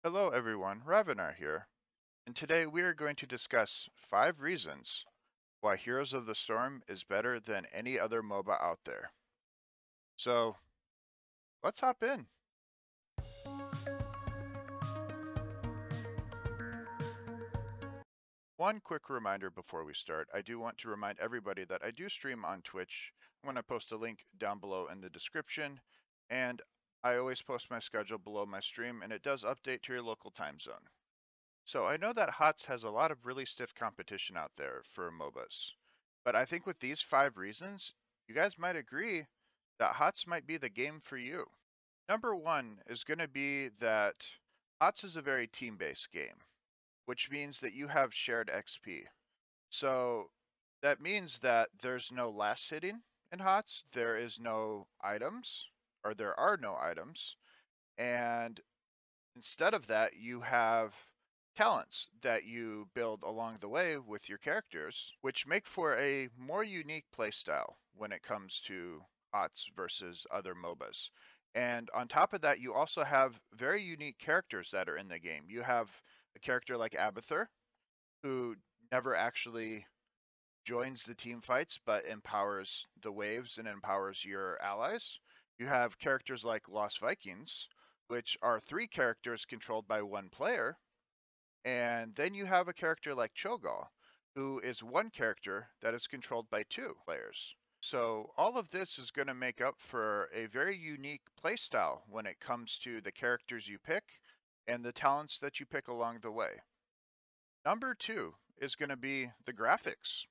Hello everyone, Ravenar here, and today we are going to discuss 5 reasons why Heroes of the Storm is better than any other MOBA out there. So, let's hop in. One quick reminder before we start, I do want to remind everybody that I do stream on Twitch. I'm going to post a link down below in the description, and I always post my schedule below my stream, and it does update to your local time zone. So I know that HOTS has a lot of really stiff competition out there for MOBAs, but I think with these 5 reasons, you guys might agree that HOTS might be the game for you. Number 1 is going to be that HOTS is a very team-based game, which means that you have shared XP. So that means that there's no last hitting in HOTS, there is no items, or there are no items, and instead of that, you have talents that you build along the way with your characters, which make for a more unique playstyle when it comes to HOTS versus other MOBAs. And on top of that, you also have very unique characters that are in the game. You have a character like Abathur, who never actually joins the team fights, but empowers the waves and empowers your allies. You have characters like Lost Vikings, which are 3 characters controlled by 1 player. And then you have a character like Cho'Gall, who is 1 character that is controlled by 2 players. So all of this is going to make up for a very unique playstyle when it comes to the characters you pick and the talents that you pick along the way. Number 2 is going to be the graphics.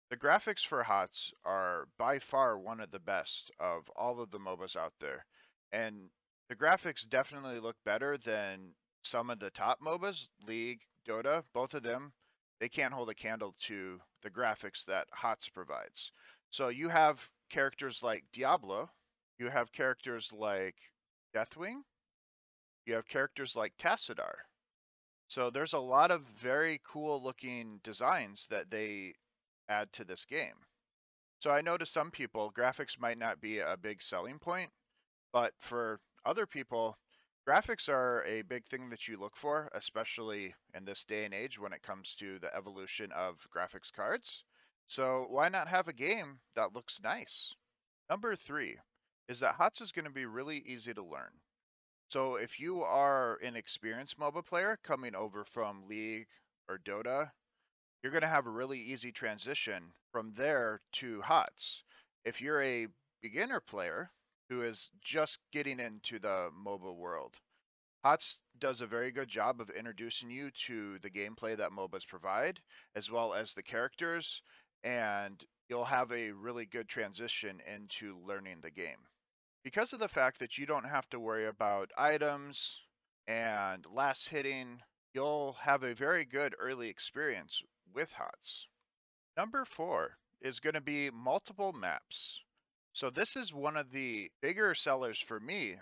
The graphics for HOTS are by far one of the best of all of the MOBAs out there. And the graphics definitely look better than some of the top MOBAs, League, Dota, both of them. They can't hold a candle to the graphics that HOTS provides. So you have characters like Diablo, you have characters like Deathwing, you have characters like Tassadar. So there's a lot of very cool looking designs that they add to this game. So I know to some people, graphics might not be a big selling point, but for other people, graphics are a big thing that you look for, especially in this day and age when it comes to the evolution of graphics cards. So why not have a game that looks nice? Number 3 is that HOTS is going to be really easy to learn. So if you are an experienced MOBA player coming over from League or Dota, you're going to have a really easy transition from there to HOTS. If you're a beginner player who is just getting into the MOBA world, HOTS does a very good job of introducing you to the gameplay that MOBAs provide, as well as the characters, and you'll have a really good transition into learning the game. Because of the fact that you don't have to worry about items and last hitting, you'll have a very good early experience with HOTS. Number 4 is going to be multiple maps. So this is one of the bigger sellers for me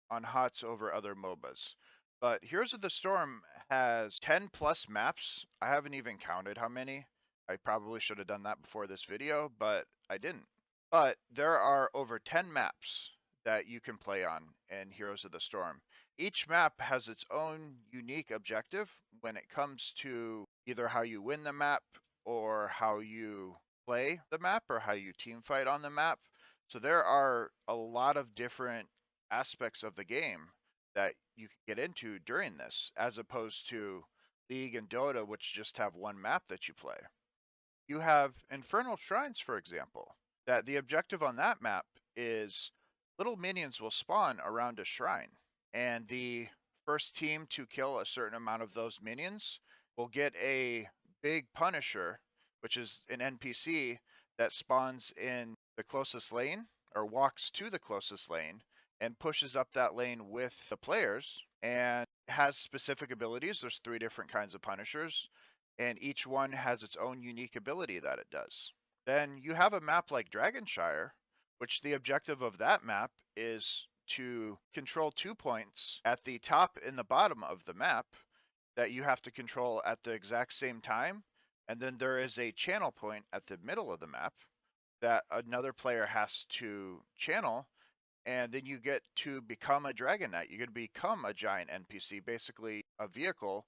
on HOTS over other MOBAs. But Heroes of the Storm has 10 plus maps. I haven't even counted how many. I probably should have done that before this video, but I didn't. But there are over 10 maps that you can play on in Heroes of the Storm. Each map has its own unique objective when it comes to either how you win the map or how you play the map or how you team fight on the map. So there are a lot of different aspects of the game that you can get into during this, as opposed to League and Dota, which just have 1 map that you play. You have Infernal Shrines, for example, that the objective on that map is little minions will spawn around a shrine, and the first team to kill a certain amount of those minions will get a big Punisher, which is an NPC that spawns in the closest lane or walks to the closest lane and pushes up that lane with the players and has specific abilities. There's 3 different kinds of Punishers, and each one has its own unique ability that it does. Then you have a map like Dragonshire, which the objective of that map is to control 2 points at the top and the bottom of the map that you have to control at the exact same time. And then there is a channel point at the middle of the map that another player has to channel and then you get to become a Dragon Knight. You get to become a giant NPC, basically a vehicle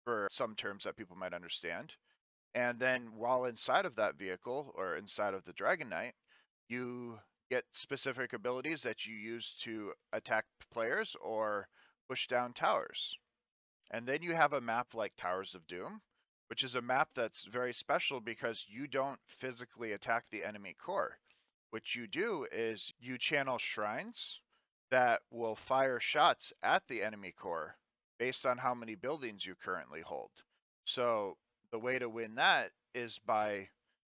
for some terms that people might understand. And then while inside of that vehicle or inside of the Dragon Knight, you get specific abilities that you use to attack players or push down towers. And then you have a map like Towers of Doom, which is a map that's very special because you don't physically attack the enemy core. What you do is you channel shrines that will fire shots at the enemy core based on how many buildings you currently hold. So the way to win that is by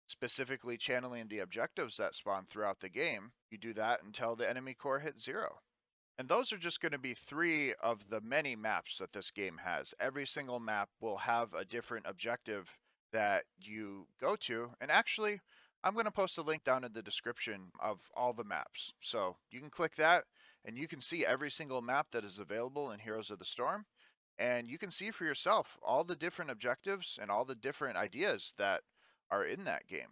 specifically channeling the objectives that spawn throughout the game. You do that until the enemy core hits 0. And those are just going to be 3 of the many maps that this game has. Every single map will have a different objective that you go to. And actually, I'm going to post a link down in the description of all the maps. So you can click that and you can see every single map that is available in Heroes of the Storm. And you can see for yourself all the different objectives and all the different ideas that are in that game.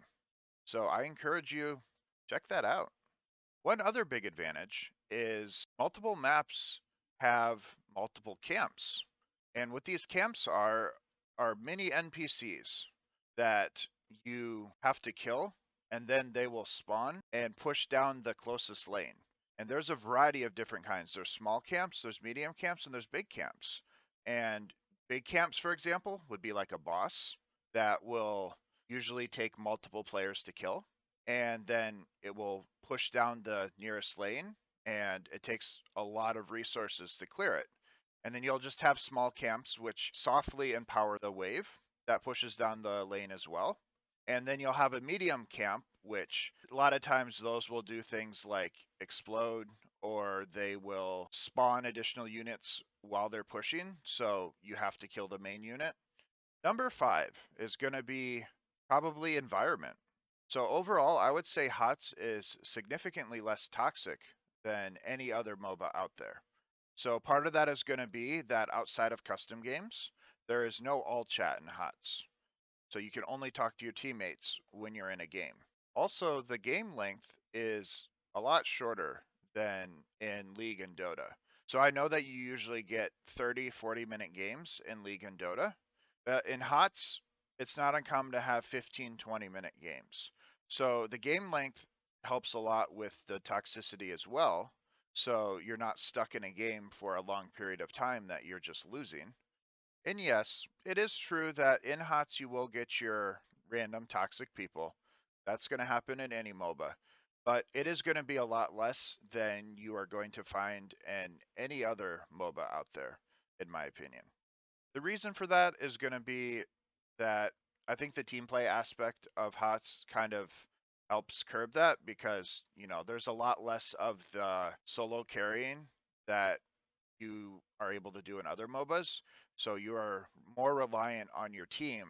So I encourage you, check that out. One other big advantage is multiple maps have multiple camps. And what these camps are mini NPCs that you have to kill, and then they will spawn and push down the closest lane. And there's a variety of different kinds. There's small camps, there's medium camps, and there's big camps. And big camps, for example, would be like a boss that will usually take multiple players to kill, and then it will push down the nearest lane, and it takes a lot of resources to clear it. And then you'll just have small camps which softly empower the wave that pushes down the lane as well. And then you'll have a medium camp, which a lot of times those will do things like explode, or they will spawn additional units while they're pushing, so you have to kill the main unit. Number 5 is going to be probably environment. So overall, I would say HOTS is significantly less toxic than any other MOBA out there. So part of that is going to be that outside of custom games, there is no all chat in HOTS. So you can only talk to your teammates when you're in a game. Also, the game length is a lot shorter than in League and Dota. So I know that you usually get 30, 40-minute games in League and Dota. In HOTS, it's not uncommon to have 15, 20-minute games. So the game length helps a lot with the toxicity as well. So you're not stuck in a game for a long period of time that you're just losing. And yes, it is true that in HOTS you will get your random toxic people. That's going to happen in any MOBA. But it is going to be a lot less than you are going to find in any other MOBA out there, in my opinion. The reason for that is going to be that I think the team play aspect of HOTS kind of helps curb that because, there's a lot less of the solo carrying that you are able to do in other MOBAs. So you are more reliant on your team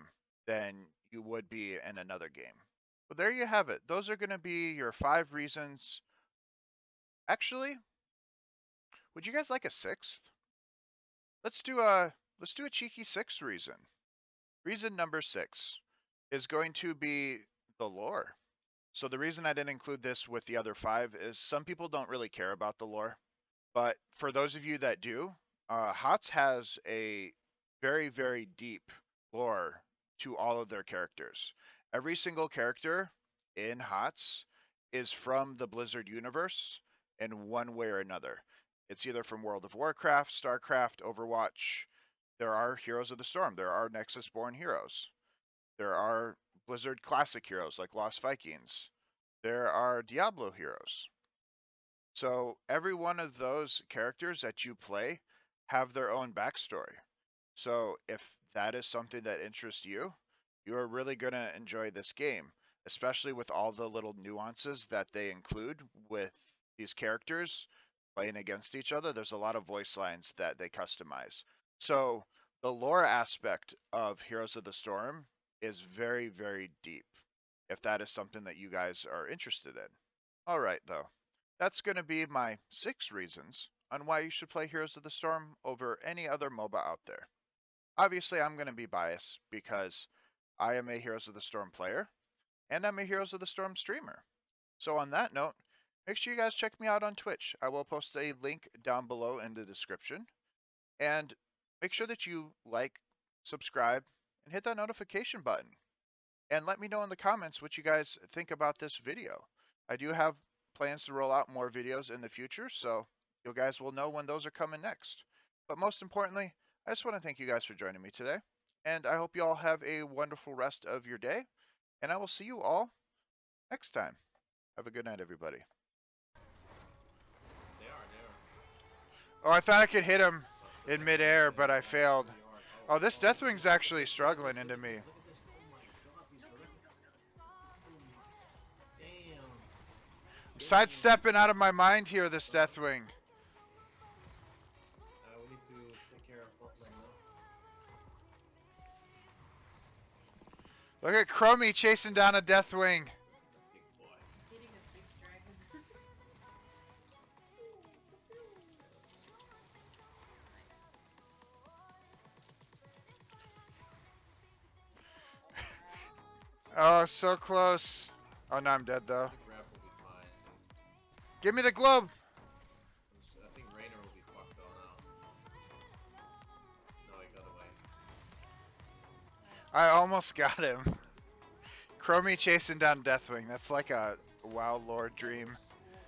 than you would be in another game. Well, there you have it. Those are going to be your 5 reasons. Actually, would you guys like a 6th? Let's do a cheeky 6th reason. Reason number 6 is going to be the lore. So the reason I didn't include this with the other 5 is some people don't really care about the lore. But for those of you that do, HOTS has a very, very deep lore to all of their characters. Every single character in HOTS is from the Blizzard universe in one way or another. It's either from World of Warcraft, StarCraft, Overwatch. There are Heroes of the Storm. There are Nexus Born heroes. There are Blizzard classic heroes like Lost Vikings. There are Diablo heroes. So every one of those characters that you play have their own backstory. So if that is something that interests you, you are really going to enjoy this game, especially with all the little nuances that they include with these characters playing against each other. There's a lot of voice lines that they customize. So the lore aspect of Heroes of the Storm is very, very deep, if that is something that you guys are interested in. All right, though. That's going to be my 6 reasons on why you should play Heroes of the Storm over any other MOBA out there. Obviously, I'm going to be biased because I am a Heroes of the Storm player and I'm a Heroes of the Storm streamer. So on that note, make sure you guys check me out on Twitch. I will post a link down below in the description. And make sure that you like, subscribe, and hit that notification button. And let me know in the comments what you guys think about this video. I do have plans to roll out more videos in the future, so you guys will know when those are coming next. But most importantly, I just want to thank you guys for joining me today. And I hope you all have a wonderful rest of your day. And I will see you all next time. Have a good night, everybody. Oh, I thought I could hit him in midair, but I failed. Oh, this Deathwing's actually struggling into me. I'm sidestepping out of my mind here, this Deathwing. We need to take care of bot lane now. Look at Chromie chasing down a Deathwing. Big boy. Hitting a big dragon. Oh, so close. Oh, no, I'm dead, though. I think Rev will be fine. Give me the globe. I think Raynor will be fucked though now. No, he got away. I almost got him. Chromie chasing down Deathwing. That's like a WoW lore dream.